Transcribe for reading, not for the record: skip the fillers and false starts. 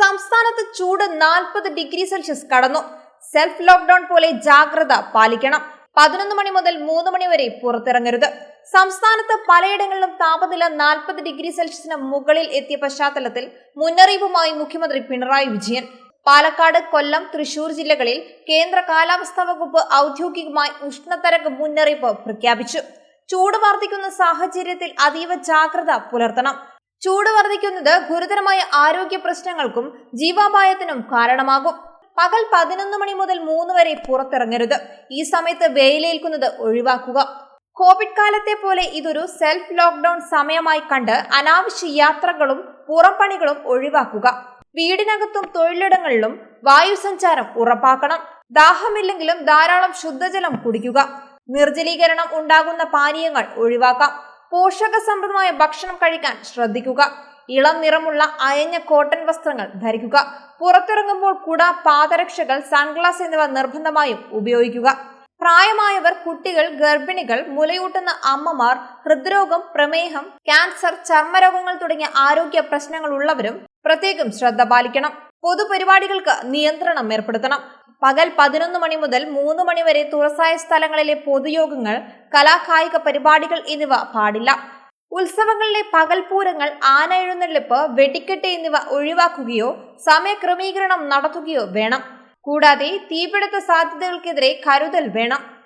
സംസ്ഥാനത്ത് ചൂട് 40 degree Celsius കടന്നു. സെൽഫ് ലോക്ക്ഡൌൺ പോലെ ജാഗ്രത പാലിക്കണം. 11 മണി മുതൽ 3 മണി വരെ പുറത്തിറങ്ങരുത്. സംസ്ഥാനത്ത് പലയിടങ്ങളിലും താപനില 40 ഡിഗ്രി സെൽഷ്യസിന് മുകളിൽ എത്തിയ പശ്ചാത്തലത്തിൽ മുന്നറിയിപ്പുമായി മുഖ്യമന്ത്രി പിണറായി വിജയൻ. പാലക്കാട്, കൊല്ലം, തൃശൂർ ജില്ലകളിൽ കേന്ദ്ര കാലാവസ്ഥാ വകുപ്പ് ഔദ്യോഗികമായി ഉഷ്ണതരംഗ മുന്നറിയിപ്പ് പ്രഖ്യാപിച്ചു. ചൂട് വർദ്ധിക്കുന്ന സാഹചര്യത്തിൽ അതീവ ജാഗ്രത പുലർത്തണം. ചൂട് വർദ്ധിക്കുന്നത് ഗുരുതരമായ ആരോഗ്യ പ്രശ്നങ്ങൾക്കും ജീവാപായത്തിനും കാരണമാകും. പകൽ 11 മണി മുതൽ 3 വരെ പുറത്തിറങ്ങരുത്. ഈ സമയത്ത് വെയിലേൽക്കുന്നത് ഒഴിവാക്കുക. കോവിഡ് കാലത്തെ പോലെ ഇതൊരു സെൽഫ് ലോക്ക്ഡൌൺ സമയമായി കണ്ട് അനാവശ്യ യാത്രകളും പുറംപണികളും ഒഴിവാക്കുക. വീടിനകത്തും തൊഴിലിടങ്ങളിലും വായുസഞ്ചാരം ഉറപ്പാക്കണം. ദാഹമില്ലെങ്കിലും ധാരാളം ശുദ്ധജലം കുടിക്കുക. നിർജ്ജലീകരണം ഉണ്ടാകുന്ന പാനീയങ്ങൾ ഒഴിവാക്കാം. പോഷക സമൃദ്ധമായ ഭക്ഷണം കഴിക്കാൻ ശ്രദ്ധിക്കുക. ഇളം നിറമുള്ള അയഞ്ഞ കോട്ടൺ വസ്ത്രങ്ങൾ ധരിക്കുക. പുറത്തിറങ്ങുമ്പോൾ കുട, പാദരക്ഷകൾ, സൺഗ്ലാസ് എന്നിവ നിർബന്ധമായും ഉപയോഗിക്കുക. പ്രായമായവർ, കുട്ടികൾ, ഗർഭിണികൾ, മുലയൂട്ടുന്ന അമ്മമാർ, ഹൃദ്രോഗം, പ്രമേഹം, ക്യാൻസർ, ചർമ്മരോഗങ്ങൾ തുടങ്ങിയ ആരോഗ്യ പ്രശ്നങ്ങൾ ഉള്ളവരും പ്രത്യേകം ശ്രദ്ധ പാലിക്കണം. പൊതുപരിപാടികൾക്ക് നിയന്ത്രണം ഏർപ്പെടുത്തണം. പകൽ 11 മണി മുതൽ 3 മണി വരെ തുറസായ സ്ഥലങ്ങളിലെ പൊതുയോഗങ്ങൾ, കലാകായിക പരിപാടികൾ എന്നിവ പാടില്ല. ഉത്സവങ്ങളിലെ പകൽപൂരങ്ങൾ, ആന എഴുന്നള്ളിപ്പ്, വെടിക്കെട്ട് എന്നിവ ഒഴിവാക്കുകയോ സമയക്രമീകരണം നടത്തുകയോ വേണം. കൂടാതെ തീപിടുത്ത സാധ്യതകൾക്കെതിരെ കരുതൽ വേണം.